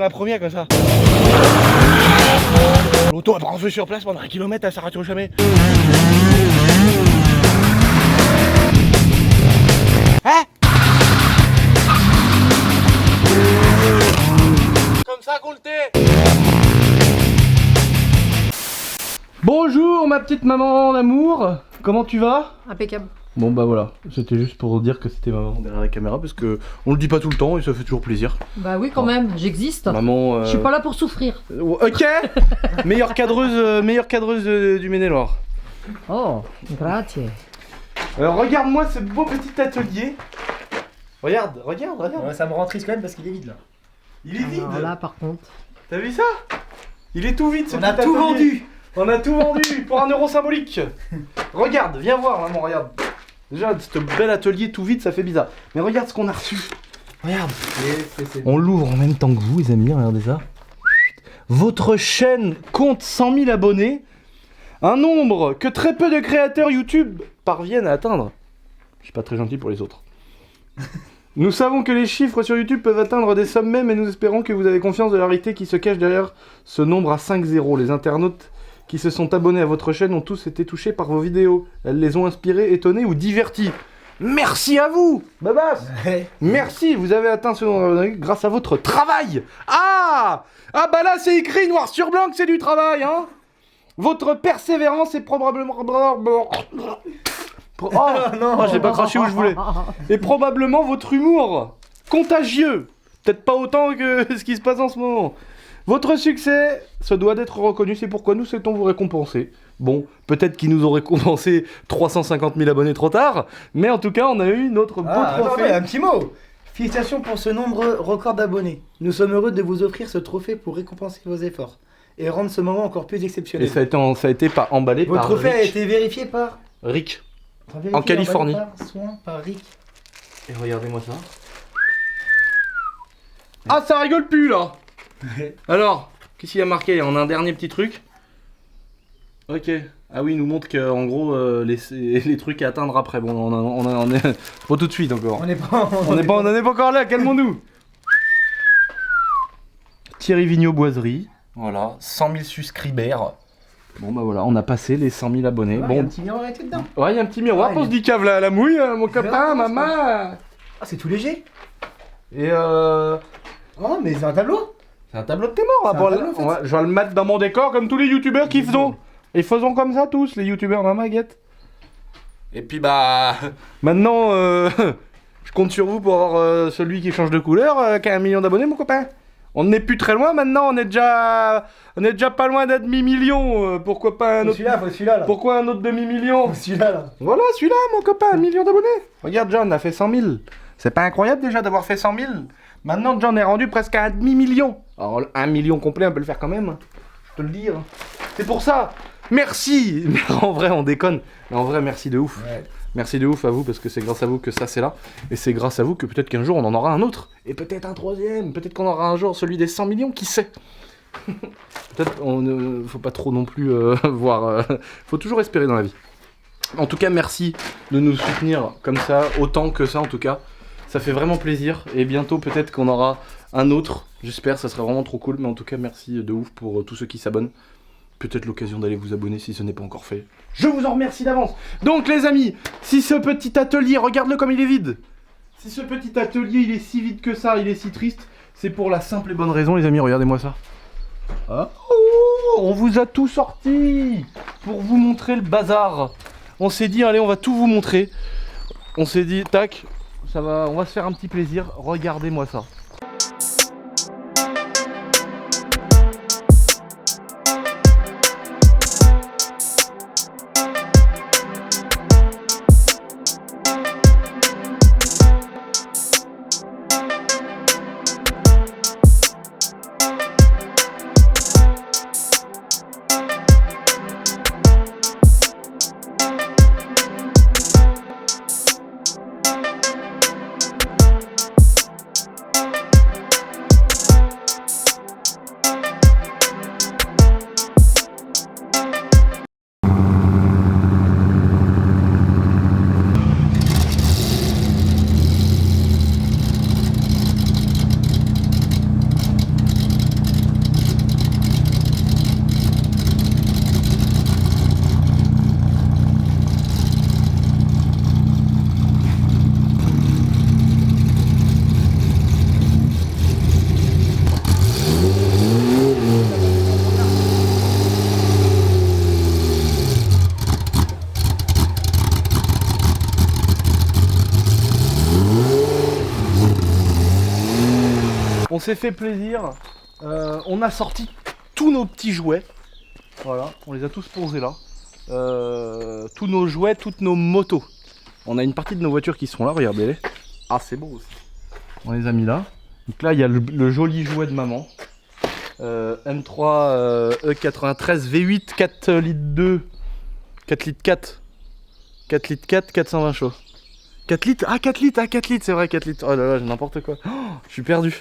la première comme ça. L'auto a branché sur place pendant 1 kilomètre, elle s'arrête jamais. Hein? Comme ça qu'on le tait. Bonjour ma petite maman d'amour, comment tu vas? Impeccable. Bon bah voilà, c'était juste pour dire que c'était maman derrière la caméra parce que on le dit pas tout le temps et ça fait toujours plaisir. Bah oui quand même, j'existe. Maman. Je suis pas là pour souffrir. Ok. Meilleure cadreuse du Maine-et-Loire. Oh, grazie. Alors regarde-moi ce beau petit atelier. Regarde. Ouais, ça me rend triste quand même parce qu'il est vide là. Il est vide. Alors là par contre. T'as vu ça? Il est tout vide ce On petit a tout atelier. vendu. On a tout vendu pour 1 euro symbolique. Regarde, viens voir maman, regarde. Déjà, ce bel atelier tout vide, ça fait bizarre. Mais regarde ce qu'on a reçu. Regarde. On l'ouvre en même temps que vous, les amis, regardez ça. Votre chaîne compte 100 000 abonnés. Un nombre que très peu de créateurs YouTube parviennent à atteindre. Je suis pas très gentil pour les autres. Nous savons que les chiffres sur YouTube peuvent atteindre des sommets, mais nous espérons que vous avez confiance de la réalité qui se cache derrière ce nombre à 5 zéros. Les internautes qui se sont abonnés à votre chaîne ont tous été touchés par vos vidéos. Elles les ont inspirés, étonnés ou divertis. Merci à vous, Babas. Merci, vous avez atteint ce nombre grâce à votre travail. Ah bah là c'est écrit noir sur blanc que c'est du travail, hein. Votre persévérance est probablement... Oh non, j'ai pas craché où je voulais. Et probablement votre humour contagieux. Peut-être pas autant que ce qui se passe en ce moment. Votre succès se doit d'être reconnu, c'est pourquoi nous souhaitons vous récompenser. Bon, peut-être qu'ils nous ont récompensé 350 000 abonnés trop tard, mais en tout cas, on a eu notre beau trophée. Attendez, un petit mot. Félicitations pour ce nombre record d'abonnés. Nous sommes heureux de vous offrir ce trophée pour récompenser vos efforts et rendre ce moment encore plus Et exceptionnel. ça a été emballé Votre par trophée a Rick. été vérifié par... Rick. Enfin, vérifié, En Californie. emballé par Rick. Et regardez-moi ça. Ah, ça rigole plus là. Alors, qu'est-ce qu'il y a marqué? On a un dernier petit truc. Ok. Ah oui, il nous montre qu'en gros, les trucs à atteindre après. Bon, on est pas tout de suite encore. On n'est pas... On n'est pas encore là, calmons-nous. Thierry Vigneault Boiserie. Voilà, 100 000 subscribers. Bon bah voilà, on a passé les 100 000 abonnés. Ouais, bon. y a un petit miroir avec dedans. Ouais, il y a un petit miroir Ouais, pour se dire cave la mouille, mon copain, maman. Ah, c'est tout léger. Et Oh, mais c'est un tableau. c'est un tableau de tes morts là. C'est un Pour tableau, en fait. ouais, je vais le mettre dans mon décor comme tous les youtubeurs qui faisons. Et faisons comme ça tous, les youtubeurs, maman, guette. Et puis bah... Maintenant, je compte sur vous pour avoir celui qui change de couleur, qui a 1 million d'abonnés, mon copain. On n'est plus très loin maintenant, on est déjà pas loin d'un demi-million. Pourquoi pas un autre... Faut celui-là là. Pourquoi un autre demi-million? Faut celui-là là. Voilà, celui-là, mon copain, 1 million d'abonnés. Regarde, John a fait 100 000. C'est pas incroyable déjà d'avoir fait 100 000? Maintenant, John est rendu presque à 1 demi-million. Alors, 1 million complet, on peut le faire quand même. Je te le dis. Hein. C'est pour ça. Merci. En vrai, on déconne. Mais en vrai, merci de ouf. Ouais. Merci de ouf à vous, parce que c'est grâce à vous que ça, c'est là. Et c'est grâce à vous que peut-être qu'un jour, on en aura un autre. Et peut-être un troisième. Peut-être qu'on aura un jour celui des 100 millions, qui sait? Peut-être, faut pas trop non plus voir... faut toujours espérer dans la vie. En tout cas, merci de nous soutenir comme ça, autant que ça en tout cas. Ça fait vraiment plaisir. Et bientôt, peut-être qu'on aura un autre. J'espère, ça serait vraiment trop cool. Mais en tout cas, merci de ouf pour tous ceux qui s'abonnent. Peut-être l'occasion d'aller vous abonner si ce n'est pas encore fait. Je vous en remercie d'avance. Donc les amis, si ce petit atelier, regarde-le comme il est vide. Si ce petit atelier, il est si vide que ça, il est si triste, c'est pour la simple et bonne raison, les amis, regardez-moi ça. Ah, oh, on vous a tout sorti pour vous montrer le bazar. On s'est dit, allez, on va tout vous montrer. On s'est dit, tac, ça va, on va se faire un petit plaisir. Regardez-moi ça. On s'est fait plaisir. On a sorti tous nos petits jouets. Voilà, on les a tous posés là. Tous nos jouets, toutes nos motos. On a une partie de nos voitures qui sont là, regardez-les. Ah, c'est beau aussi. On les a mis là. Donc là, il y a le joli jouet de maman. M3 E93 V8 4 litres 2. 4 litres 4. 4 litres 4, 420 chevaux. 4 litres, ah 4 litres, c'est vrai 4 litres. Oh là là, j'ai n'importe quoi. Oh, je suis perdu.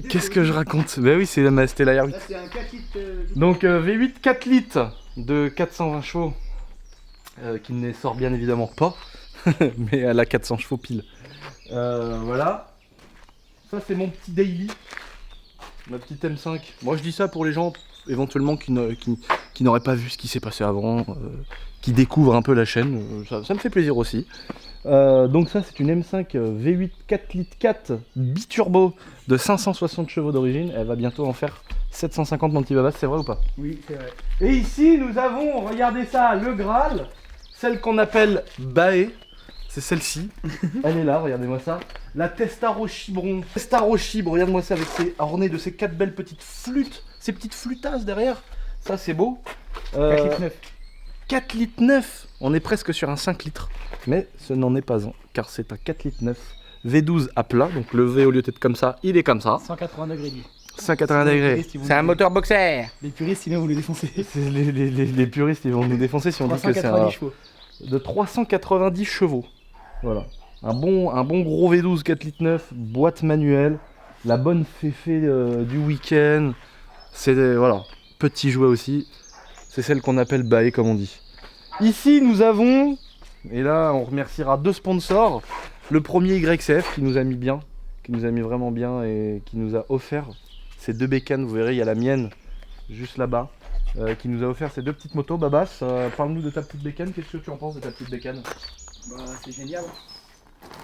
Qu'est-ce que je raconte? Bah oui, c'était la R8. Là, c'est un 4 litres. Donc V8 4 litres de 420 chevaux. Qui ne les sort bien évidemment pas. Mais elle a 400 chevaux pile. Voilà. Ça c'est mon petit daily. Ma petite M5. Moi je dis ça pour les gens éventuellement qui n'auraient pas vu ce qui s'est passé avant. Qui découvrent un peu la chaîne. Ça me fait plaisir aussi. Donc ça c'est une M5 V8 4 litres 4 biturbo de 560 chevaux d'origine. Elle va bientôt en faire 750 mon petit babas, c'est vrai ou pas? Oui, c'est vrai. Et ici nous avons, regardez ça, le Graal. Celle qu'on appelle Bae. C'est celle-ci. Elle est là, regardez-moi ça. La Testaro Chibron. Testaro Chibre, regarde-moi ça avec ornée de ces 4 belles petites flûtes. Ces petites flûtasses derrière. Ça c'est beau. 4 litres 9. 4 litres 9. On est presque sur un 5 litres. Mais ce n'en est pas un, car c'est un 4 litres 9. V12 à plat, donc le V au lieu d'être comme ça, il est comme ça. 180 degrés lui. 180 degrés. C'est un moteur boxer. Les puristes, sinon vous les défoncez. Les puristes, ils vont nous défoncer si on dit que c'est un... 390 chevaux. De 390 chevaux. Voilà. Un bon gros V12 4 litres 9, boîte manuelle. La bonne féfé du week-end. C'est voilà, petit jouet aussi. C'est celle qu'on appelle Bae comme on dit. Ici nous avons, et là on remerciera 2 sponsors. Le premier YCF qui nous a mis bien, qui nous a mis vraiment bien et qui nous a offert ces 2 bécanes. Vous verrez, il y a la mienne juste là-bas. Qui nous a offert ces 2 petites motos. Babas, parle-nous de ta petite bécane, qu'est-ce que tu en penses de ta petite bécane? Bah, c'est génial.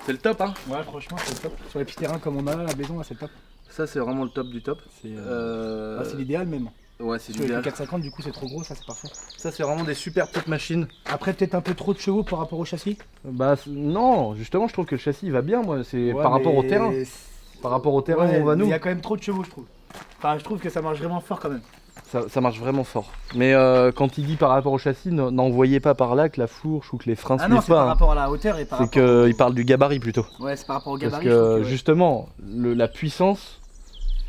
C'est le top hein. Ouais, franchement, c'est le top. Sur les petits terrains comme on a là, la maison, là, c'est le top. Ça c'est vraiment le top du top. C'est l'idéal même. Ouais, c'est Sur les l'idéal. 450, du coup, c'est trop gros, ça, c'est parfait. Ça c'est vraiment des super petites machines. Après, peut-être un peu trop de chevaux par rapport au châssis. Bah non, justement je trouve que le châssis il va bien moi, c'est Ouais, par rapport au mais terrain. Par rapport au terrain Ouais, où on va mais nous. il y a quand même trop de chevaux, je trouve. Enfin, je trouve que ça marche vraiment fort quand même. Ça marche vraiment fort. Mais quand il dit par rapport au châssis, n'en voyez pas par là que la fourche ou que les freins Ah se non, lèvent c'est par pas. Hein. rapport à la hauteur et par C'est rapport. qu'il parle du gabarit plutôt. Ouais, c'est par rapport au Parce gabarit. je trouve que que, ouais. justement, la puissance,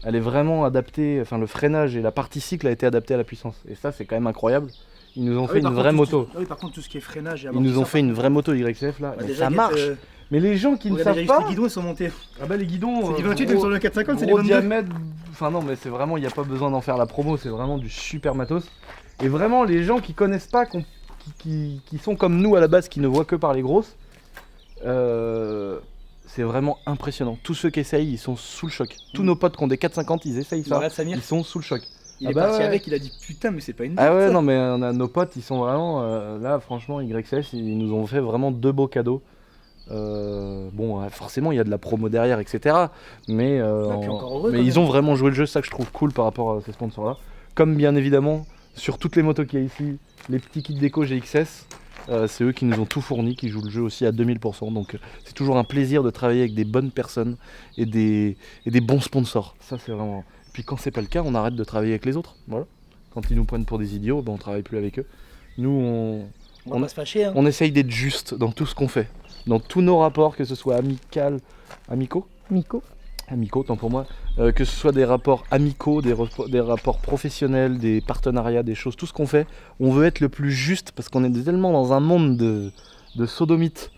elle est vraiment adaptée, enfin le freinage et la partie cycle a été adapté à la puissance. Et ça c'est quand même incroyable. Ils nous ont Ah fait oui, une par vraie contre, moto. Oui, par contre, tout ce qui est freinage et Ils nous ont fait une vraie moto YCF là. Bah, Et déjà, ça marche. Mais les gens qui ne savent Les pas. guidons, ils sont montés. Ah bah les guidons. C'est du 28, même sur le 450, c'est du gros 22. diamètre. Enfin non mais c'est vraiment, il n'y a pas besoin d'en faire la promo, c'est vraiment du super matos. Et vraiment les gens qui connaissent pas, qui sont comme nous à la base, qui ne voient que par les grosses, c'est vraiment impressionnant. Tous ceux qui essayent, ils sont sous le choc. Tous nos potes qui ont des 450, ils essayent ça. Regarde Samir, Ils sont sous le choc. il Ah est bah parti ouais. avec, il a dit putain, mais c'est pas une Ah blague, ouais ça. non mais on a nos potes, ils sont vraiment là franchement YCS, ils nous ont fait vraiment 2 beaux cadeaux. Bon forcément il y a de la promo derrière etc. Mais, puis encore heureux, mais quand ils même. ont vraiment joué le jeu, c'est ça que je trouve cool par rapport à ces sponsors là. Comme bien évidemment sur toutes les motos qu'il y a ici, les petits kits déco GXS, c'est eux qui nous ont tout fourni, qui jouent le jeu aussi à 2000%. Donc c'est toujours un plaisir de travailler avec des bonnes personnes et des bons sponsors. Ça c'est vraiment... Puis quand c'est pas le cas, on arrête de travailler avec les autres. Voilà. Quand ils nous prennent pour des idiots, ben, on travaille plus avec eux. Nous On va pas se fâcher, hein. on essaye d'être juste dans tout ce qu'on fait. Dans tous nos rapports, que ce soit amicaux, tant pour moi, que ce soit des rapports amicaux, des rapports professionnels, des partenariats, des choses, tout ce qu'on fait, on veut être le plus juste parce qu'on est tellement dans un monde de sodomites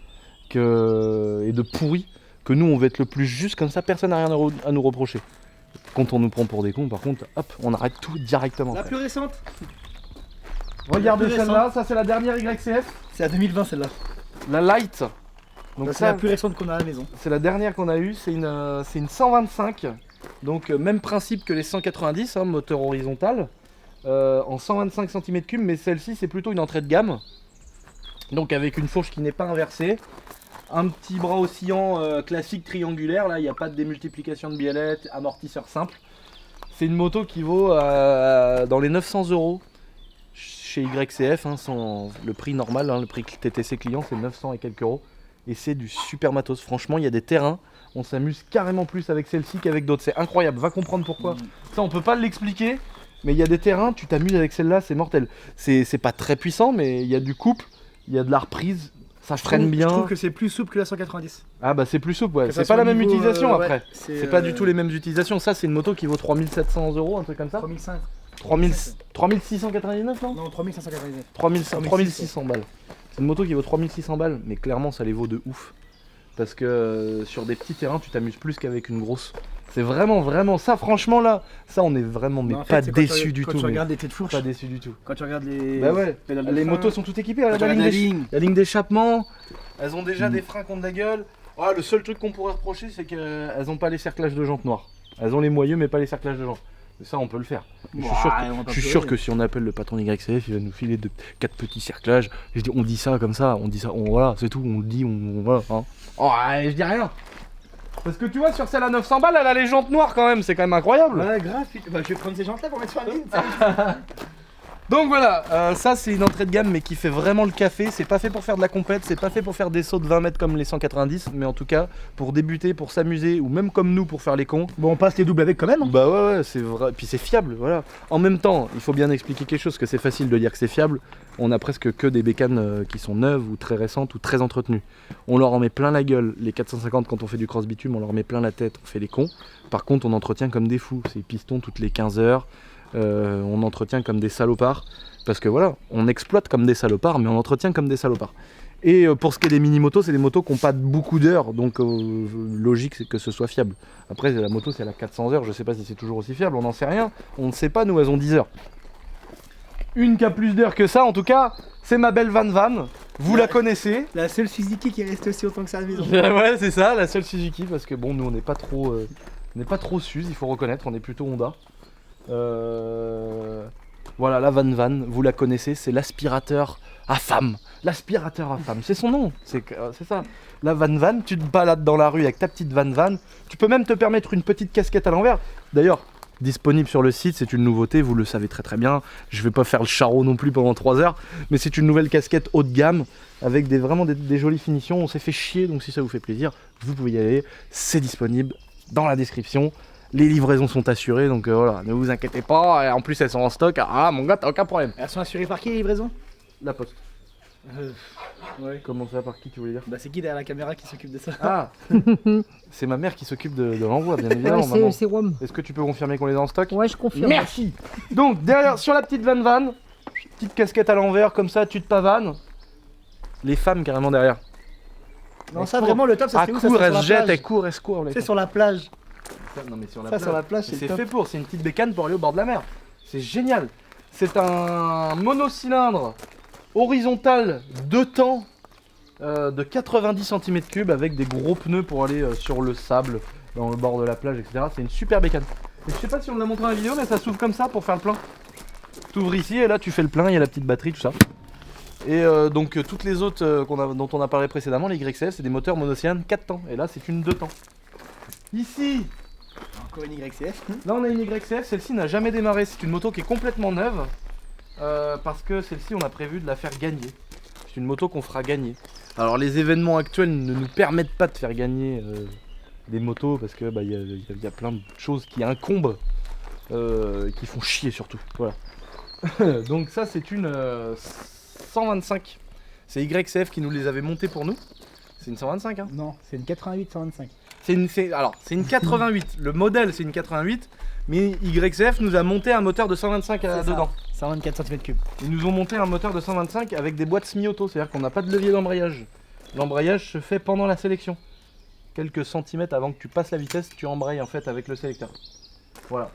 et de pourris que nous on veut être le plus juste, comme ça personne n'a rien à nous reprocher. Quand on nous prend pour des cons, par contre, hop, on arrête tout directement. La plus récente, Regardez la plus celle-là, ça c'est la dernière YCF, c'est à 2020 celle-là. la Light. Donc C'est la plus récente qu'on a à la maison. c'est la dernière qu'on a eue, c'est une 125, donc même principe que les 190, hein, moteur horizontal, en 125 cm3, mais celle-ci c'est plutôt une entrée de gamme, donc avec une fourche qui n'est pas inversée, un petit bras oscillant classique triangulaire, là il n'y a pas de démultiplication de biellette, amortisseur simple. C'est une moto qui vaut dans les 900 € chez YCF, hein, le prix normal, hein, le prix TTC client c'est 900 et quelques euros. et c'est du super matos. Franchement, il y a des terrains, on s'amuse carrément plus avec celle-ci qu'avec d'autres. C'est incroyable, va comprendre pourquoi. Ça, on peut pas l'expliquer, mais il y a des terrains, tu t'amuses avec celle-là, c'est mortel. C'est pas très puissant, mais il y a du couple, il y a de la reprise, ça freine bien. Je trouve que c'est plus souple que la 190. Ah bah c'est plus souple, ouais. Que ça C'est soit pas la au même niveau, utilisation ouais, après. c'est Pas du tout les mêmes utilisations. Ça, c'est une moto qui vaut 3700 €, un truc comme ça. 3005. 3699, non Non, 3599. 3600 balles. C'est une moto qui vaut 3600 balles, mais clairement ça les vaut de ouf. Parce que sur des petits terrains, tu t'amuses plus qu'avec une grosse. C'est vraiment ça, franchement là, ça on est vraiment mais Non, en pas fait, c'est quand déçu tu- du quand tout. tu mais regardes les têtes de fourche, Pas déçu du tout. quand tu regardes les. Bah ouais, pédales de les frein, motos sont toutes équipées, quand la tu regardes la ligne, ligne. la ligne d'échappement, elles ont déjà des freins contre la gueule. Ah, le seul truc qu'on pourrait reprocher, c'est qu'elles ont pas les cerclages de jantes noires. Elles ont les moyeux, mais pas les cerclages de jantes. Et ça, on peut le faire. Je suis sûr que si on appelle le patron YCF, il va nous filer 4 petits cerclages. Je dis, on dit ça comme ça, voilà, c'est tout, on le dit, voilà. Hein. Oh, je dis rien. Parce que tu vois, sur celle à 900 balles, elle a les jantes noires quand même, c'est quand même incroyable. Ouais, grave. Bah, je vais prendre ces jantes-là pour mettre sur la ligne. Donc voilà, ça c'est une entrée de gamme mais qui fait vraiment le café. C'est pas fait pour faire de la compète, c'est pas fait pour faire des sauts de 20 mètres comme les 190, mais en tout cas pour débuter, pour s'amuser ou même comme nous pour faire les cons. Bon, on passe les doubles avec quand même. Hein. Bah ouais, c'est vrai, puis c'est fiable, voilà. En même temps, il faut bien expliquer quelque chose, que c'est facile de dire que c'est fiable. On a presque que des bécanes qui sont neuves ou très récentes ou très entretenues. On leur en met plein la gueule, les 450 quand on fait du cross bitume, on leur met plein la tête, on fait les cons. Par contre, on entretient comme des fous, c'est pistons toutes les 15 heures. On entretient comme des salopards, parce que voilà, on exploite comme des salopards, mais on entretient comme des salopards. Et pour ce qui est des mini-motos, c'est des motos qui n'ont pas beaucoup d'heures, donc logique c'est que ce soit fiable. Après, la moto, si elle a 400 heures, je sais pas si c'est toujours aussi fiable, on n'en sait rien, on ne sait pas, nous, elles ont 10 heures. Une qui a plus d'heures que ça, en tout cas, c'est ma belle Van Van, vous la connaissez. La seule Suzuki qui reste aussi autant que ça à la maison. Ouais, c'est ça, la seule Suzuki, parce que bon, nous, on n'est pas trop Suze, il faut reconnaître, on est plutôt Honda. Voilà, la Van Van, vous la connaissez, c'est l'aspirateur à femme. L'aspirateur à femme, c'est son nom, c'est ça. La Van Van, tu te balades dans la rue avec ta petite Van Van, tu peux même te permettre une petite casquette à l'envers. D'ailleurs, disponible sur le site, c'est une nouveauté, vous le savez très très bien. Je vais pas faire le charreau non plus pendant 3 heures, mais c'est une nouvelle casquette haut de gamme avec vraiment des jolies finitions. On s'est fait chier, donc si ça vous fait plaisir, vous pouvez y aller. C'est disponible dans la description. Les livraisons sont assurées, donc voilà, ne vous inquiétez pas. Et en plus, elles sont en stock. Ah, mon gars, t'as aucun problème. Elles sont assurées par qui les livraisons? La poste. Ouais. Comment ça, par qui tu voulais dire? Bah, c'est qui derrière la caméra qui s'occupe de ça? Ah, c'est ma mère qui s'occupe de l'envoi, bien évidemment. Ouais, maman. c'est WOM. Est-ce que tu peux confirmer qu'on les a en stock? Ouais, je confirme. Merci. Donc, derrière, sur la petite Van Van, petite casquette à l'envers, comme ça, tu te pavanes. Les femmes, carrément, derrière. Non, ça vraiment, le top, ça À c'est où? Ça, court, c'est sur elle la se jette, plage. elle court, elle se court. C'est sur la plage. Non, mais sur la Ça, plage. sur la plage, Mais c'est c'est le fait top. pour, c'est une petite bécane pour aller au bord de la mer. C'est génial. C'est un monocylindre horizontal 2 temps de 90 cm3 avec des gros pneus pour aller sur le sable, dans le bord de la plage, etc. C'est une super bécane. Et je sais pas si on l'a montré dans la vidéo, mais ça s'ouvre comme ça pour faire le plein. Tu ouvres ici et là tu fais le plein, il y a la petite batterie, tout ça. Et donc toutes les autres dont on a parlé précédemment, les YCF, c'est des moteurs monocylindres 4 temps. Et là c'est une 2 temps. Ici, Encore une YCF. là on a une YCF, celle-ci n'a jamais démarré, c'est une moto qui est complètement neuve parce que celle-ci on a prévu de la faire gagner. C'est une moto qu'on fera gagner. Alors les événements actuels ne nous permettent pas de faire gagner des motos parce que y a plein de choses qui incombent, qui font chier surtout. Voilà. Donc ça c'est une 125. C'est YCF qui nous les avait montées pour nous. C'est une 125 hein. Non, c'est une 88-125. C'est une 88. Le modèle, c'est une 88. Mais YCF nous a monté un moteur de 125 dedans. 124 cm3. Ils nous ont monté un moteur de 125 avec des boîtes semi-auto. C'est-à-dire qu'on n'a pas de levier d'embrayage. L'embrayage se fait pendant la sélection. Quelques centimètres avant que tu passes la vitesse, tu embrayes en fait avec le sélecteur. Voilà.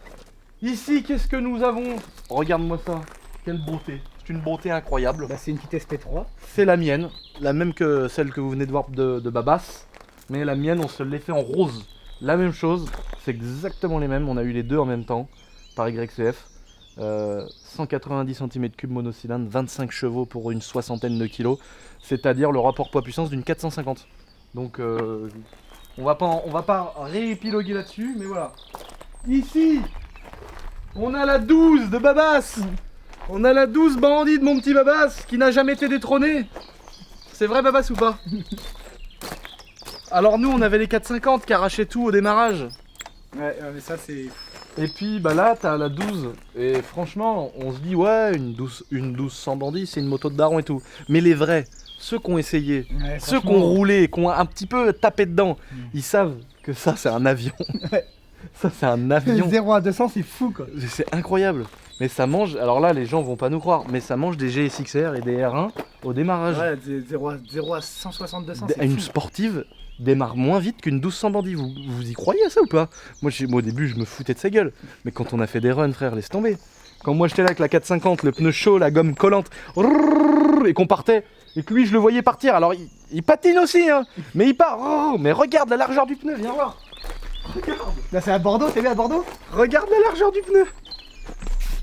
Ici, qu'est-ce que nous avons? Regarde-moi ça. Quelle beauté. C'est une beauté incroyable. Bah, c'est une petite SP3. C'est la mienne. La même que celle que vous venez de voir de Babas. Mais la mienne, on se l'est fait en rose. La même chose, c'est exactement les mêmes. On a eu les deux en même temps par YCF. 190 cm3 monocylindre, 25 chevaux pour une soixantaine de kilos. C'est-à-dire le rapport poids-puissance d'une 450. Donc on va pas réépiloguer là-dessus, mais voilà. Ici, on a la 12 de Babas. On a la 12 bandit de mon petit Babas qui n'a jamais été détrôné. C'est vrai Babas ou pas? Alors nous on avait les 450 qui arrachaient tout au démarrage. Ouais, mais ça c'est... Et puis bah là t'as la 12. Et franchement on se dit ouais une 12 sans bandit c'est une moto de daron et tout. Mais les vrais, ceux qui ont essayé, Ouais, ceux qui ont roulé, qui ont un petit peu tapé dedans, ils savent que ça c'est un avion. Ouais. Ça c'est un avion. 0 à 200 c'est fou quoi. C'est incroyable. Mais ça mange, alors là les gens vont pas nous croire, mais ça mange des GSXR et des R1 au démarrage. Ouais, 0 à 160, 200 c'est Une fou. sportive démarre moins vite qu'une 1200 bandit. Vous y croyez à ça ou pas? Moi au début je me foutais de sa gueule. Mais quand on a fait des runs frère, laisse tomber. Quand moi j'étais là avec la 450, le pneu chaud, la gomme collante, et qu'on partait, et que lui je le voyais partir, alors il patine aussi hein, mais il part, mais regarde la largeur du pneu, viens voir. Regarde. Là c'est à Bordeaux, t'es bien à Bordeaux? Regarde la largeur du pneu.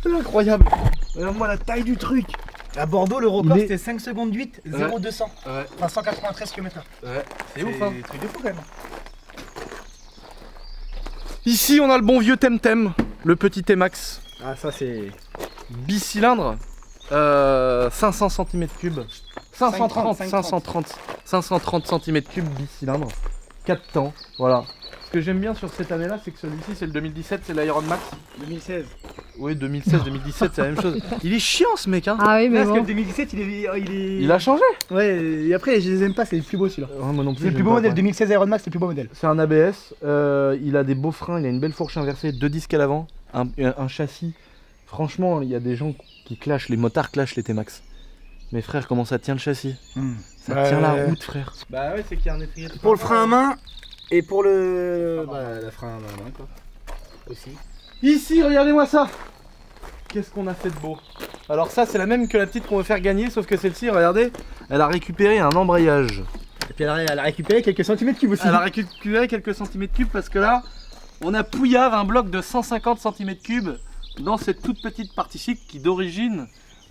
C'est incroyable. Regarde-moi la taille du truc. À Bordeaux le record Il est- c'était 5 secondes 8, 0 200. Ouais, Enfin 193 km/h. c'est ouf hein. C'est truc de fou quand même. Ici on a le bon vieux Temtem, le petit T-Max. Ah ça c'est... Bicylindre, 500 cm3, 530 cm3 bicylindre, 4 temps, voilà. Ce que j'aime bien sur cette année-là, c'est que celui-ci, c'est le 2017, c'est l'Iron Max. 2016. Oui, 2016, 2017, c'est la même chose. Il est chiant ce mec, hein. Ah oui, mais Parce que bon. le 2017 il est... Il a changé. Ouais, et après je les aime pas, c'est le plus beau celui-là. Ouais, moi non plus. C'est le plus beau modèle, 2016 Iron Max, c'est le plus beau modèle. C'est un ABS, il a des beaux freins, il a une belle fourche inversée, 2 disques à l'avant, un châssis. Franchement, il y a des gens qui clashent, les motards clashent les T-Max. Mais frère, comment ça tient le châssis? Ça tient la route, frère. Bah ouais, c'est qu'il y a un étrier. Pour le frein à main et pour le... la frein à main quoi. Aussi. Ici, regardez-moi ça. Qu'est-ce qu'on a fait de beau. Alors ça, c'est la même que la petite qu'on veut faire gagner, sauf que celle-ci, regardez, elle a récupéré un embrayage. Et puis elle a récupéré quelques centimètres cubes aussi. Elle a récupéré quelques centimètres cubes parce que là, on a pouillave un bloc de 150 cm3 dans cette toute petite partie chic qui d'origine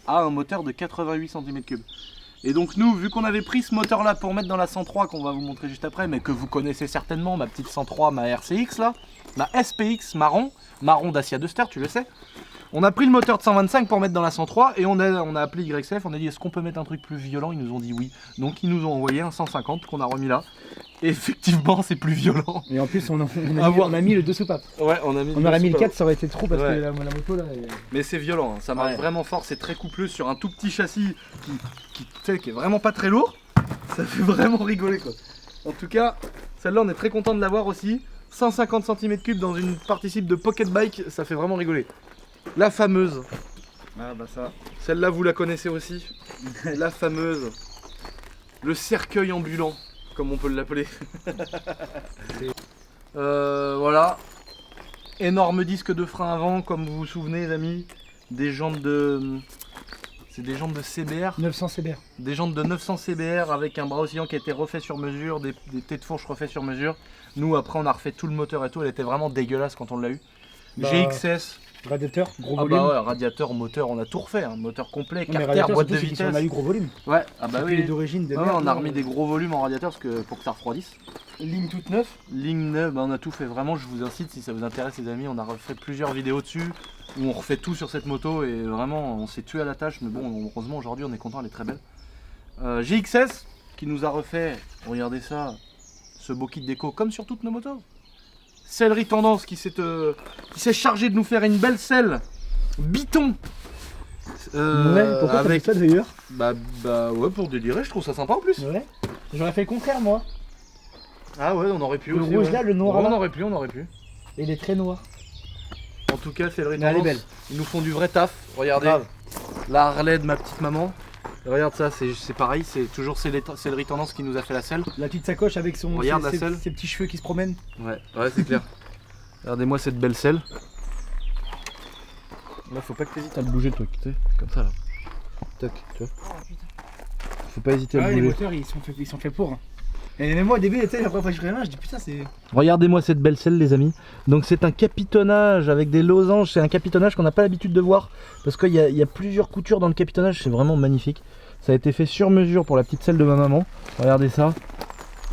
a un moteur de 88 cm3. Et donc nous, vu qu'on avait pris ce moteur là pour mettre dans la 103 qu'on va vous montrer juste après, mais que vous connaissez certainement, ma petite 103, ma RCX là, ma SPX marron Dacia Duster, tu le sais. On a pris le moteur de 125 pour mettre dans la 103 et on a appelé YCF, on a dit est-ce qu'on peut mettre un truc plus violent, ils nous ont dit oui. Donc ils nous ont envoyé un 150 qu'on a remis là. Et effectivement c'est plus violent. Et en plus on a mis le deux soupapes. Ouais, on a mis On aurait mis le 4, ça aurait été trop parce Ouais. que la moto là... Mais c'est violent, hein. Ça marche Ouais. vraiment fort, c'est très coupleux sur un tout petit châssis tu sais, qui est vraiment pas très lourd. Ça fait vraiment rigoler quoi. En tout cas, celle-là on est très content de l'avoir aussi. 150 cm3 dans une participe de pocket bike, ça fait vraiment rigoler. La fameuse, Ah bah ça... celle-là vous la connaissez aussi. La fameuse, le cercueil ambulant, comme on peut l'appeler. Voilà. Énorme disque de frein avant, comme vous vous souvenez les amis. Des jantes de... C'est des jantes de CBR. 900 CBR. Des jantes de 900 CBR avec un bras oscillant qui a été refait sur mesure, des têtes de fourche refait sur mesure. Nous après on a refait tout le moteur et tout, elle était vraiment dégueulasse quand on l'a eu. Bah, GXS, Radiateur, gros ah volume. bah ouais, radiateur, moteur, on a tout refait, hein. Moteur complet, Non, mais carter, radiateur, boîte de surtout, c'est vitesse. qu'on a eu gros volume. Ouais, ah bah Il est oui. d'origine de Ouais, merde, on a remis des gros volumes en radiateur pour que ça refroidisse. Ligne toute neuve. Ligne neuve, bah on a tout fait. Vraiment, je vous incite si ça vous intéresse les amis, on a refait plusieurs vidéos dessus où on refait tout sur cette moto et vraiment on s'est tué à la tâche. Mais bon, heureusement aujourd'hui on est content, elle est très belle. GXS qui nous a refait, regardez ça, ce beau kit déco comme sur toutes nos motos. Sellerie Tendance qui s'est chargé de nous faire une belle selle Biton. Ouais, pourquoi avec ça d'ailleurs? bah ouais, pour délirer, je trouve ça sympa en plus. Ouais. J'aurais fait le contraire moi. Ah ouais, on aurait pu Le aussi. rouge ouais. là, le noir Ouais, là. on aurait pu. Et il est très noir. En tout cas, Sellerie Mais elle est Tendance, belle. ils nous font du vrai taf. Regardez, Grave. la Harley de ma petite maman. Regarde ça, c'est pareil, c'est toujours Sellerie Tendance qui nous a fait la selle. La petite sacoche avec Regarde la ses selle. petits cheveux qui se promènent. Ouais, c'est clair. Regardez-moi cette belle selle. Là, faut pas que t'hésites à le bouger, toi, tu sais, comme ça là. Tac, tu vois. Faut pas hésiter à Ah le ouais, les bouger. moteurs ils sont faits pour. Hein. Et même moi au début, tu sais, la première fois que je pris la main, je dis putain, c'est. Regardez-moi cette belle selle les amis. Donc c'est un capitonnage avec des losanges, c'est un capitonnage qu'on n'a pas l'habitude de voir parce qu'il y a plusieurs coutures dans le capitonnage, c'est vraiment magnifique. Ça a été fait sur mesure pour la petite selle de ma maman. Regardez ça.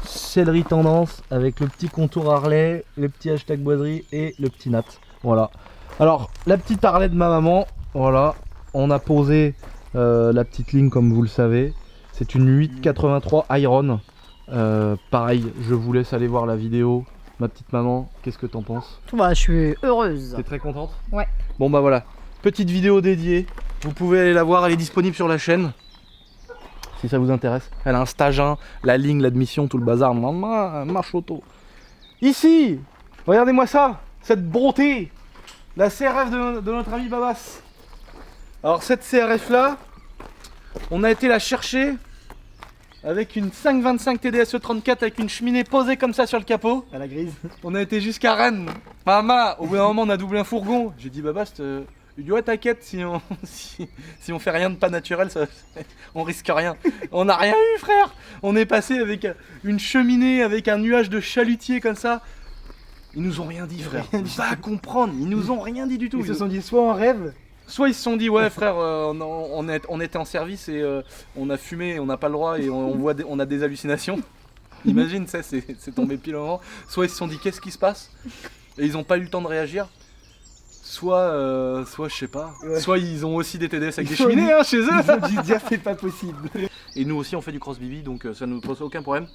Sellerie Tendance avec le petit contour Harley, le petit hashtag boiserie et le petit nat. Voilà. Alors la petite Harley de ma maman, voilà. On a posé la petite ligne comme vous le savez. C'est une 883 Iron. Pareil, je vous laisse aller voir la vidéo. Ma petite maman, qu'est-ce que t'en penses? Bah, je suis heureuse. T'es très contente? Ouais. Bon bah voilà, petite vidéo dédiée. Vous pouvez aller la voir, elle est disponible sur la chaîne. Si ça vous intéresse. Elle a un stage 1, la ligne, l'admission, tout le bazar. Maman, marche auto. Ici, regardez-moi ça, cette beauté. La CRF de notre ami Babas. Alors cette CRF là, on a été la chercher avec une 525 TDSE 34 avec une cheminée posée comme ça sur le capot. À la grise. On a été jusqu'à Rennes. Maman, au bout d'un moment on a doublé un fourgon. J'ai dit Babas, il dit ouais t'inquiète, si on fait rien de pas naturel, on risque rien. On n'a rien eu frère. On est passé avec une cheminée, avec un nuage de chalutiers comme ça. Ils nous ont rien dit frère. Va comprendre, ils nous ont rien dit du tout. Ils se sont dit soit en rêve. Soit ils se sont dit ouais frère, on était en service et on a fumé, on n'a pas le droit et on a des hallucinations. Imagine ça, c'est tombé pile au moment. Soit ils se sont dit qu'est-ce qui se passe et ils n'ont pas eu le temps de réagir. Soit je sais pas. Ouais. Soit ils ont aussi des TDS avec des cheminées chez eux. Ils ont dû dire c'est pas possible. Et nous aussi on fait du cross bibi donc ça ne nous pose aucun problème.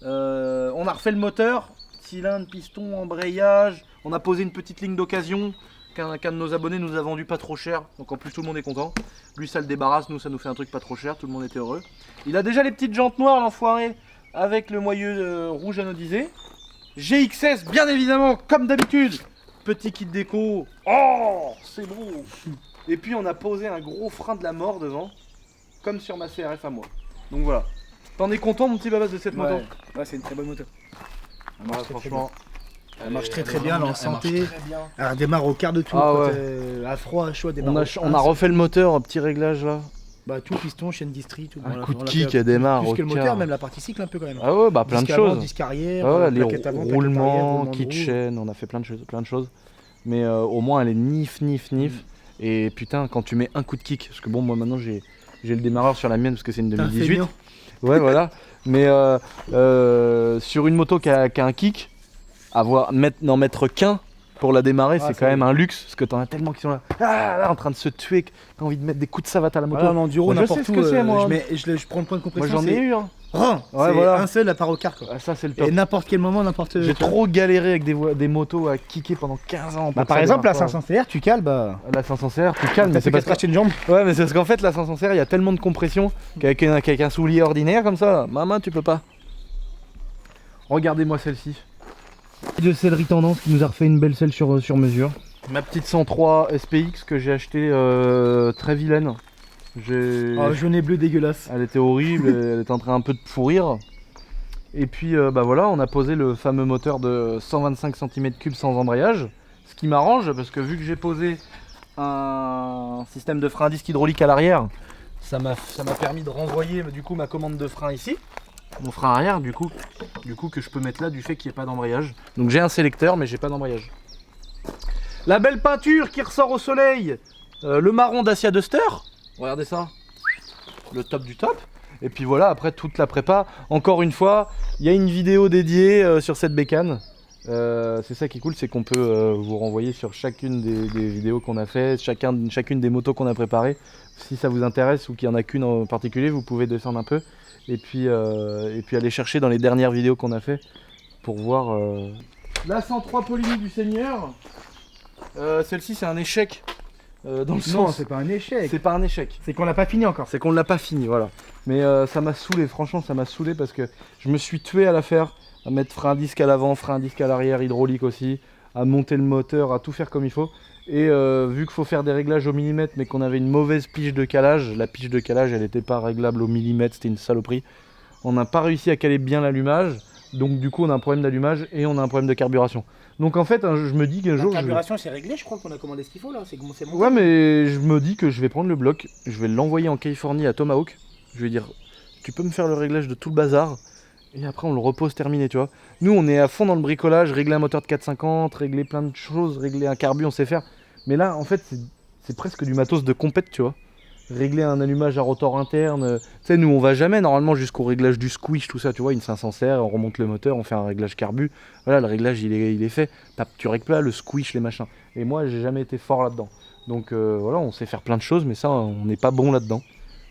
On a refait le moteur, cylindre, piston, embrayage. On a posé une petite ligne d'occasion qu'un de nos abonnés nous a vendu pas trop cher. Donc en plus tout le monde est content. Lui ça le débarrasse, nous ça nous fait un truc pas trop cher. Tout le monde était heureux. Il a déjà les petites jantes noires l'enfoiré avec le moyeu rouge anodisé. GXS bien évidemment comme d'habitude. Petit kit déco. Oh c'est beau. Et puis on a posé un gros frein de la mort devant. Comme sur ma CRF à moi. Donc voilà. T'en es content mon petit Babas de cette moto? Ouais, c'est une très bonne moto. Ouais, franchement. Elle marche très bien, elle est en santé. Elle démarre au quart de tour. Ah, quand ouais. à froid, à chaud, elle On a refait le moteur, un petit réglage là. Bah tout, piston, chaîne distri, tout. Un coup de kick, elle démarre. Plus que le au moteur, quart. même la partie cycle un peu quand même. Ah ouais, bah plein de choses. Disque arrière, Ouais, les plaquette avant, plaquette roulements, arrière, kit roulement de chaîne, on a fait plein de choses. Mais au moins elle est nif. Et putain, quand tu mets un coup de kick, parce que bon, moi maintenant j'ai le démarreur sur la mienne parce que c'est une 2018. Ouais, voilà. Mais sur une moto qui a un kick, n'en mettre qu'un pour la démarrer, c'est quand même un luxe. Parce que t'en as tellement qui sont là, en train de se tuer, t'as envie de mettre des coups de savate à la moto. Voilà, l'enduro, n'importe où. Je sais ce que c'est, moi. Je prends le point de compression. Moi j'en ai eu. Hein. Ouais, voilà. Un seul à part au quart quoi. Ah, ça c'est le top. Et n'importe quel moment, n'importe. J'ai trop galéré avec des motos à kicker pendant 15 ans. Bah par exemple la 500 CR, tu cales bah. La 500 CR, tu calmes, mais c'est parce que une jambe. Ouais, mais c'est parce qu'en fait la 500 CR, il y a tellement de compression qu'avec un soulier ordinaire comme ça, maman tu peux pas. Regardez-moi celle-ci. De sellerie tendance qui nous a refait une belle selle sur mesure. Ma petite 103 SPX que j'ai acheté très vilaine. Oh, jaune et bleu dégueulasse. Elle était horrible, elle était en train un peu de pourrir. Et puis bah voilà, on a posé le fameux moteur de 125 cm3 sans embrayage. Ce qui m'arrange parce que vu que j'ai posé un système de frein à disque hydraulique à l'arrière, ça m'a permis de renvoyer du coup ma commande de frein ici. Mon frein arrière du coup que je peux mettre là du fait qu'il n'y ait pas d'embrayage. Donc j'ai un sélecteur mais j'ai pas d'embrayage. La belle peinture qui ressort au soleil, le marron Dacia Duster. Regardez ça, le top du top. Et puis voilà, après toute la prépa, encore une fois, il y a une vidéo dédiée sur cette bécane. C'est ça qui est cool, c'est qu'on peut vous renvoyer sur chacune des vidéos qu'on a fait, chacune des motos qu'on a préparées. Si ça vous intéresse ou qu'il n'y en a qu'une en particulier, vous pouvez descendre un peu et puis aller chercher dans les dernières vidéos qu'on a fait pour voir. La 103 Polini du Seigneur, celle-ci c'est un échec. Dans le sens... Non, c'est pas un échec. C'est pas un échec. C'est qu'on l'a pas fini encore. C'est qu'on l'a pas fini, voilà. Mais ça m'a saoulé, franchement, ça m'a saoulé parce que je me suis tué à la faire, à mettre frein à disque à l'avant, frein à disque à l'arrière, hydraulique aussi, à monter le moteur, à tout faire comme il faut. Et vu qu'il faut faire des réglages au millimètre, mais qu'on avait une mauvaise pige de calage, la pige de calage, elle n'était pas réglable au millimètre, c'était une saloperie. On n'a pas réussi à caler bien l'allumage, donc du coup on a un problème d'allumage et on a un problème de carburation. Donc en fait, je me dis qu'un jour... La carburation c'est réglé, je crois qu'on a commandé ce qu'il faut là, c'est bon. Ouais, mais je me dis que je vais prendre le bloc, je vais l'envoyer en Californie à Tomahawk, je vais dire, tu peux me faire le réglage de tout le bazar, et après on le repose terminé, tu vois. Nous on est à fond dans le bricolage, régler un moteur de 450, régler plein de choses, régler un carbu, on sait faire. Mais là en fait c'est presque du matos de compète, tu vois. Régler un allumage à rotor interne, tu sais nous on va jamais normalement jusqu'au réglage du squish, tout ça, tu vois, une 500 CR, on remonte le moteur, on fait un réglage carbu, voilà le réglage il est fait, tu règles pas le squish, les machins. Et moi j'ai jamais été fort là-dedans. Donc voilà, on sait faire plein de choses mais ça on n'est pas bon là-dedans.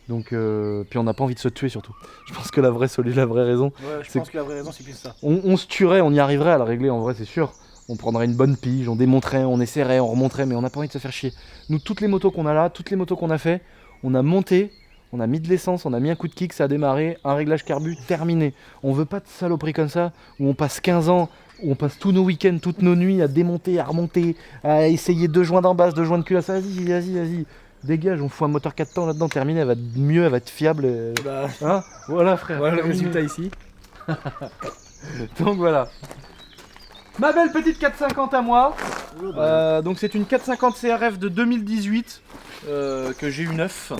Donc, puis on n'a pas envie de se tuer surtout. Je pense que la vraie raison, Ouais, je C'est pense que la vraie raison, c'est plus ça. on se tuerait, on y arriverait à la régler en vrai, c'est sûr. On prendrait une bonne pige, on démonterait, on essaierait, on remonterait, mais on n'a pas envie de se faire chier. Nous, toutes les motos qu'on a là, toutes les motos qu'on a fait, on a monté, on a mis de l'essence, on a mis un coup de kick, ça a démarré, un réglage carbu, terminé. On veut pas de saloperie comme ça, où on passe 15 ans, où on passe tous nos week-ends, toutes nos nuits à démonter, à remonter, à essayer 2 joints d'en basse, 2 joints de culasse. Vas-y. Dégage, on fout un moteur 4 temps là-dedans, terminé, elle va être mieux, elle va être fiable. Bah, Hein, voilà frère. voilà le terminé. résultat ici. Donc voilà. Ma belle petite 450 à moi. Donc c'est une 450 CRF de 2018 que j'ai eu neuf.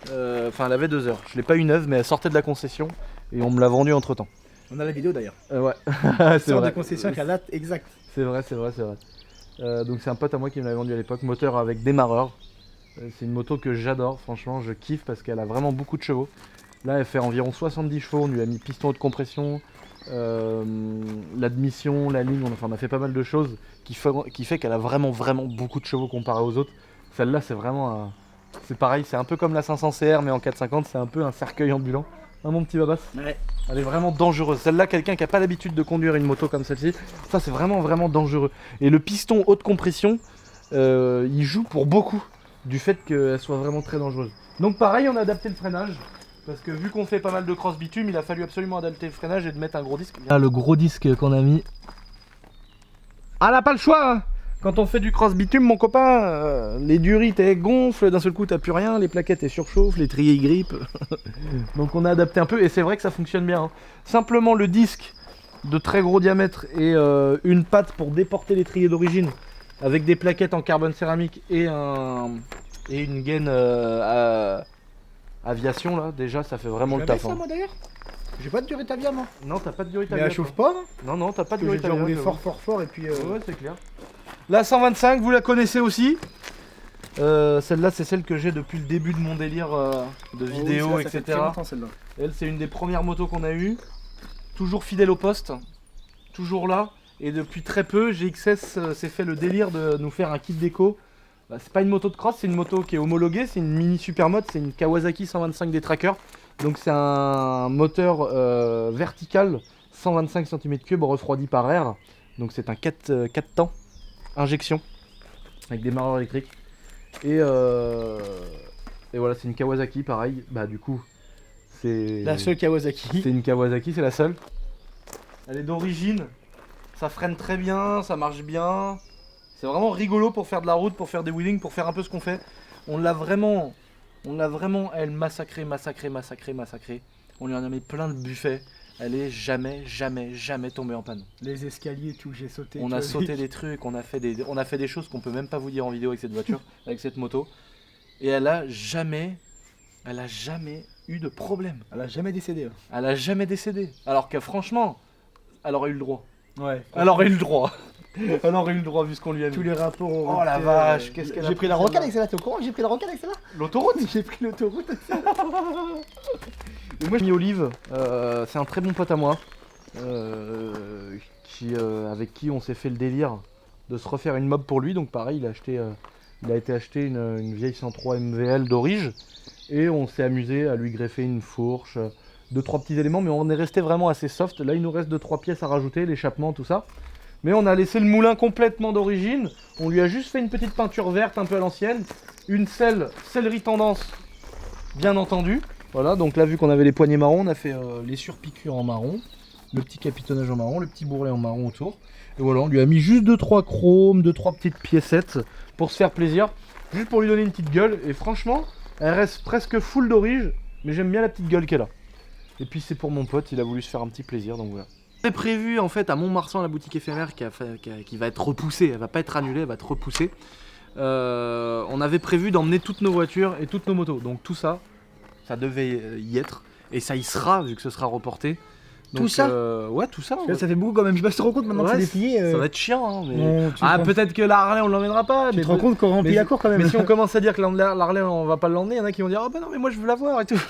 Enfin elle avait 2 heures. Je l'ai pas eu neuve mais elle sortait de la concession et on me l'a vendue entre temps. On a la vidéo d'ailleurs. Ouais. C'est c'est de vrai. concession avec la date exacte. C'est vrai. Donc c'est un pote à moi qui me l'avait vendu à l'époque. Moteur avec démarreur. C'est une moto que j'adore. Franchement je kiffe parce qu'elle a vraiment beaucoup de chevaux. Là elle fait environ 70 chevaux. On lui a mis piston haute compression. L'admission, la ligne, on a fait pas mal de choses qui fait qu'elle a vraiment beaucoup de chevaux comparé aux autres. Celle-là c'est vraiment c'est pareil, c'est un peu comme la 500 CR mais en 450, c'est un peu un cercueil ambulant. Hein, mon petit Babas? Ouais. Elle est vraiment dangereuse. Celle-là, quelqu'un qui n'a pas l'habitude de conduire une moto comme celle-ci, ça c'est vraiment dangereux. Et le piston haute compression, il joue pour beaucoup du fait qu'elle soit vraiment très dangereuse. Donc pareil, on a adapté le freinage. Parce que vu qu'on fait pas mal de cross bitume, il a fallu absolument adapter le freinage et de mettre un gros disque. Là, le gros disque qu'on a mis. Ah, on n'a pas le choix hein. Quand on fait du cross bitume, mon copain, les durites elles gonflent, d'un seul coup t'as plus rien, les plaquettes elles surchauffent, les triers ils grippent. Donc on a adapté un peu et c'est vrai que ça fonctionne bien. Hein. Simplement le disque de très gros diamètre et une patte pour déporter les triers d'origine avec des plaquettes en carbone céramique et une gaine aviation là, déjà ça fait vraiment le taf. ça Hein. moi d'ailleurs. J'ai pas de durée Tavia moi. Non, t'as pas de durite Mais elle chauffe pas non. Non, t'as pas de Parce que durite j'ai déjà roulé fort et puis. Ouais, c'est clair. La 125, vous la connaissez aussi. Celle-là, c'est celle que j'ai depuis le début de mon délire de vidéo, ça fait etc. très longtemps, celle-là. Elle, c'est une des premières motos qu'on a eues. Toujours fidèle au poste. Toujours là. Et depuis très peu, GXS s'est fait le délire de nous faire un kit déco. Bah, c'est pas une moto de cross, c'est une moto qui est homologuée. C'est une mini supermoto, c'est une Kawasaki 125 des Tracker. Donc c'est un moteur vertical 125 cm3 refroidi par air. Donc c'est un 4 temps injection avec démarreur électrique. Et voilà, c'est une Kawasaki pareil. Bah du coup, c'est La seule Kawasaki. c'est une Kawasaki, c'est la seule. Elle est d'origine. Ça freine très bien, ça marche bien. C'est vraiment rigolo pour faire de la route, pour faire des wheelings, pour faire un peu ce qu'on fait. On l'a vraiment, elle, massacrée. On lui en a mis plein de buffets. Elle est jamais tombée en panne. Les escaliers, tout, j'ai sauté. On a sauté des trucs, on a fait des choses qu'on peut même pas vous dire en vidéo avec cette voiture, avec cette moto. Et elle a jamais eu de problème. Elle a jamais décédé. Hein. Elle a jamais décédé. Alors que franchement, elle aurait eu le droit. Ouais. Elle aurait eu le droit. Elle aurait eu le droit vu ce qu'on lui a mis. Tous les rapports. Oh la vache, qu'est-ce qu'elle a J'ai pris la pris, rocade celle-là. avec celle-là, t'es au courant que j'ai pris la rocade avec celle-là? L'autoroute. J'ai pris l'autoroute. Et moi, j'ai mis Olive, c'est un très bon pote à moi, avec qui on s'est fait le délire de se refaire une mob pour lui. Donc pareil, il a été acheter une vieille 103 MVL d'orige et on s'est amusé à lui greffer une fourche, 2-3 petits éléments, mais on est resté vraiment assez soft. Là, il nous reste 2-3 pièces à rajouter, l'échappement, tout ça. Mais on a laissé le moulin complètement d'origine. On lui a juste fait une petite peinture verte un peu à l'ancienne, une sellerie tendance, bien entendu. Voilà, donc là vu qu'on avait les poignées marron, on a fait les surpiqûres en marron, le petit capitonnage en marron, le petit bourrelet en marron autour. Et voilà, on lui a mis juste 2-3 chromes, 2-3 petites piécettes pour se faire plaisir, juste pour lui donner une petite gueule. Et franchement, elle reste presque full d'orige, mais j'aime bien la petite gueule qu'elle a. Et puis c'est pour mon pote, il a voulu se faire un petit plaisir, donc voilà. C'est prévu en fait à Montmarsan, la boutique éphémère qui va être repoussée, elle va pas être annulée, elle va être repoussée. On avait prévu d'emmener toutes nos voitures et toutes nos motos, donc tout ça, ça devait y être, et ça y sera vu que ce sera reporté. Tout ça ouais, tout ça. Ça fait beaucoup quand même, je sais pas si tu te rends compte maintenant que c'est déplié. Ça va être chiant, hein, mais... Bon, peut-être que la Harley on l'emmènera pas. Tu te rends compte qu'on remplit la cour quand même. Mais si on commence à dire que la Harley on va pas l'emmener, il y en a qui vont dire ah bah non mais moi je veux la voir et tout.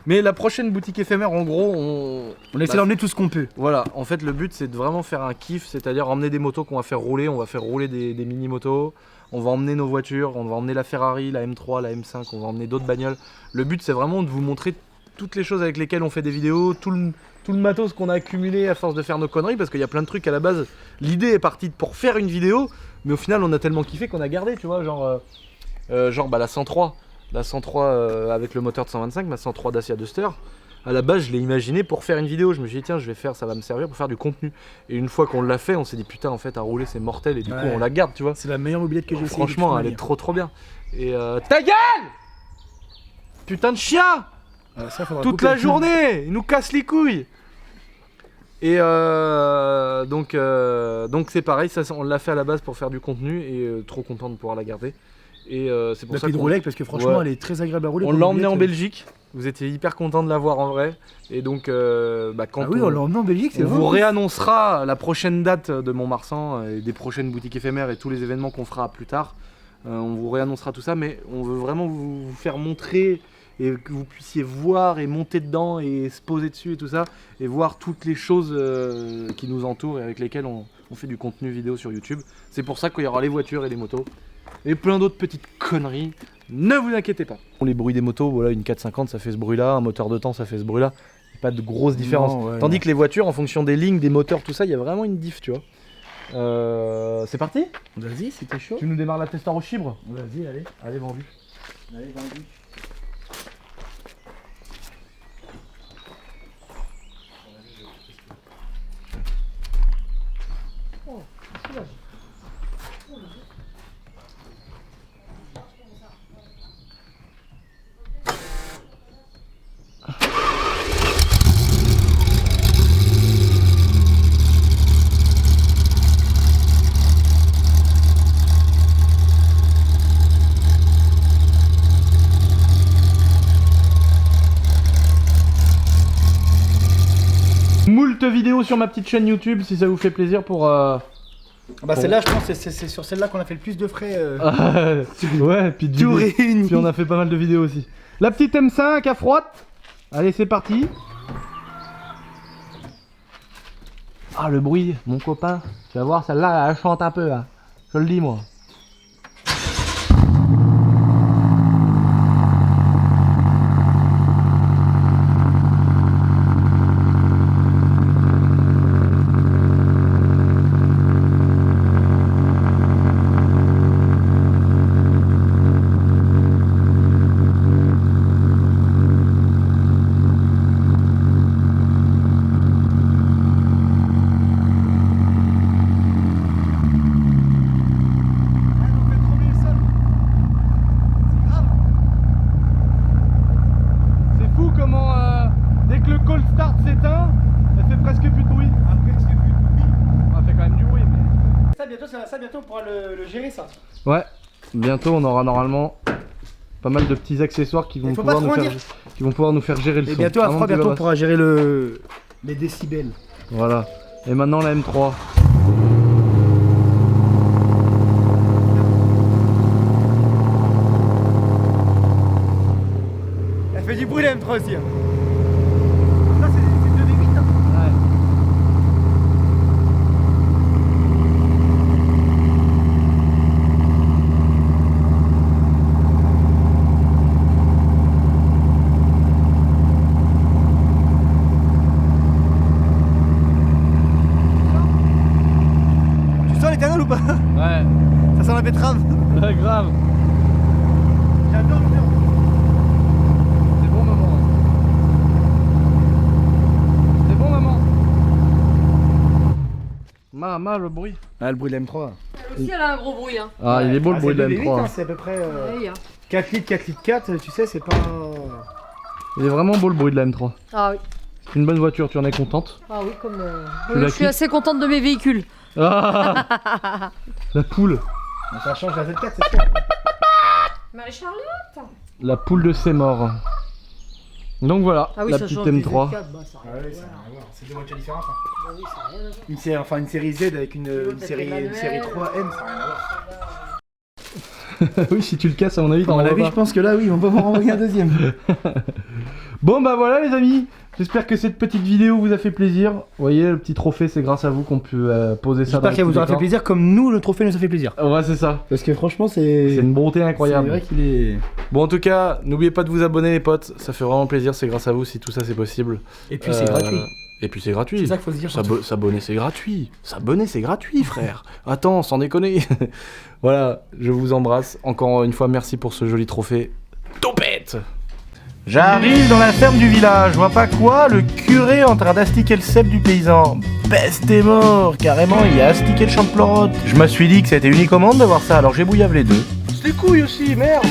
Mais la prochaine boutique éphémère en gros on essaie d'emmener tout ce qu'on peut. Voilà, en fait le but c'est de vraiment faire un kiff, c'est-à-dire emmener des motos qu'on va faire rouler, on va faire rouler des mini-motos, on va emmener nos voitures, on va emmener la Ferrari, la M3, la M5, on va emmener d'autres bagnoles. Le but c'est vraiment de vous montrer toutes les choses avec lesquelles on fait des vidéos, tout le matos qu'on a accumulé à force de faire nos conneries, parce qu'il y a plein de trucs à la base. L'idée est partie pour faire une vidéo, mais au final on a tellement kiffé qu'on a gardé, tu vois, genre la 103. La 103 avec le moteur de 125, ma 103 Dacia Duster. À la base je l'ai imaginé pour faire une vidéo, je me suis dit tiens ça va me servir pour faire du contenu. Et une fois qu'on l'a fait, on s'est dit putain en fait à rouler c'est mortel et du coup on la garde, tu vois. C'est la meilleure mobilette que j'ai essayé. Franchement elle est trop bien. Et ta gueule putain de chien. Toute la journée, il nous casse les couilles. Et donc c'est pareil, ça, on l'a fait à la base pour faire du contenu et trop content de pouvoir la garder. Et c'est pour ça qu'on roulette parce que franchement elle est très agréable à rouler. On l'a emmené en Belgique. Vous étiez hyper content de la voir en vrai. Et donc quand on l'a emmené en Belgique, c'est on vous réannoncera la prochaine date de Montmarsan et des prochaines boutiques éphémères et tous les événements qu'on fera plus tard. On vous réannoncera tout ça, mais on veut vraiment vous faire montrer et que vous puissiez voir et monter dedans et se poser dessus et tout ça et voir toutes les choses qui nous entourent et avec lesquelles on fait du contenu vidéo sur YouTube. C'est pour ça qu'il y aura les voitures et les motos et plein d'autres petites conneries. Ne vous inquiétez pas. Les bruits des motos, voilà, une 450 ça fait ce bruit là, un moteur de temps ça fait ce bruit là. Pas de grosse différence. Tandis que les voitures en fonction des lignes, des moteurs, tout ça, il y a vraiment une diff, tu vois. C'est parti? Vas-y, c'était chaud. Tu nous démarres la Testor au chibre? Vas-y, allez. Allez, vendu. Allez, vendu. Moult vidéos sur ma petite chaîne YouTube si ça vous fait plaisir pour... Bah celle-là je pense c'est sur celle-là qu'on a fait le plus de frais. Ouais, puis tout réuni. Puis on a fait pas mal de vidéos aussi. La petite M5 à frotte. Allez c'est parti. Ah le bruit, mon copain. Tu vas voir celle-là elle chante un peu hein. Je le dis moi. Ça bientôt on pourra le gérer ça. Ouais, bientôt on aura normalement pas mal de petits accessoires qui vont pouvoir nous faire gérer le son. Et bientôt à froid, bientôt on pourra gérer les décibels. Voilà. Et maintenant la M3. Elle fait du bruit la M3 aussi. Hein. Ça c'est 2V8 hein. Ouais. Ou pas? Ouais. Ça sent la betterave. Ouais, grave. J'adore le faire. C'est bon maman. C'est bon maman. Maman le bruit. Ah le bruit de la M3. Elle aussi elle a un gros bruit hein. Ah il est beau le bruit de la M3. Hein, c'est à peu près Ouais, 4 litres, 4 litres 4, tu sais c'est pas... Il est vraiment beau le bruit de la M3. Ah oui. C'est une bonne voiture, tu en es contente? Ah oui comme... Tu oui, la je suis kiffes assez contente de mes véhicules. Ah la poule. Ça change la Z4 c'est sûr. Marie-Charlotte. La poule de ses morts. Donc voilà, Ah oui, la ça petite change M3. des Z4, bah, ça Ah ouais, ça n'a rien à voir. C'est deux voitures différentes. Bah oui, ça a rien à voir. Une série Z avec une série manuel. 3M, ça n'a rien à voir. Oui, si tu le casses, à mon avis, À mon avis, je pense que là, oui, on va m'en renvoyer un deuxième. Bon bah voilà les amis, j'espère que cette petite vidéo vous a fait plaisir. Vous voyez, le petit trophée, c'est grâce à vous qu'on peut poser ça dans J'espère le qu'elle vous petit aura fait décor. plaisir comme nous, le trophée nous a fait plaisir. Ouais, c'est ça. Parce que franchement, C'est une bonté C'est incroyable. vrai qu'il est. Bon, en tout cas, n'oubliez pas de vous abonner les potes, ça fait vraiment plaisir, c'est grâce à vous si tout ça c'est possible. Et puis c'est gratuit. Et puis c'est gratuit. C'est ça qu'il faut se dire. S'abonner c'est gratuit. S'abonner c'est gratuit frère. Attends, sans déconner. Voilà, je vous embrasse. Encore une fois, merci pour ce joli trophée. Topette. J'arrive dans la ferme du village, je vois pas quoi, le curé est en train d'astiquer le cep du paysan. Peste est mort, carrément il a astiqué le champ de pleurote. Je me suis dit que c'était unique au monde de voir ça, alors j'ai bouillave les deux. C'est des couilles aussi, merde.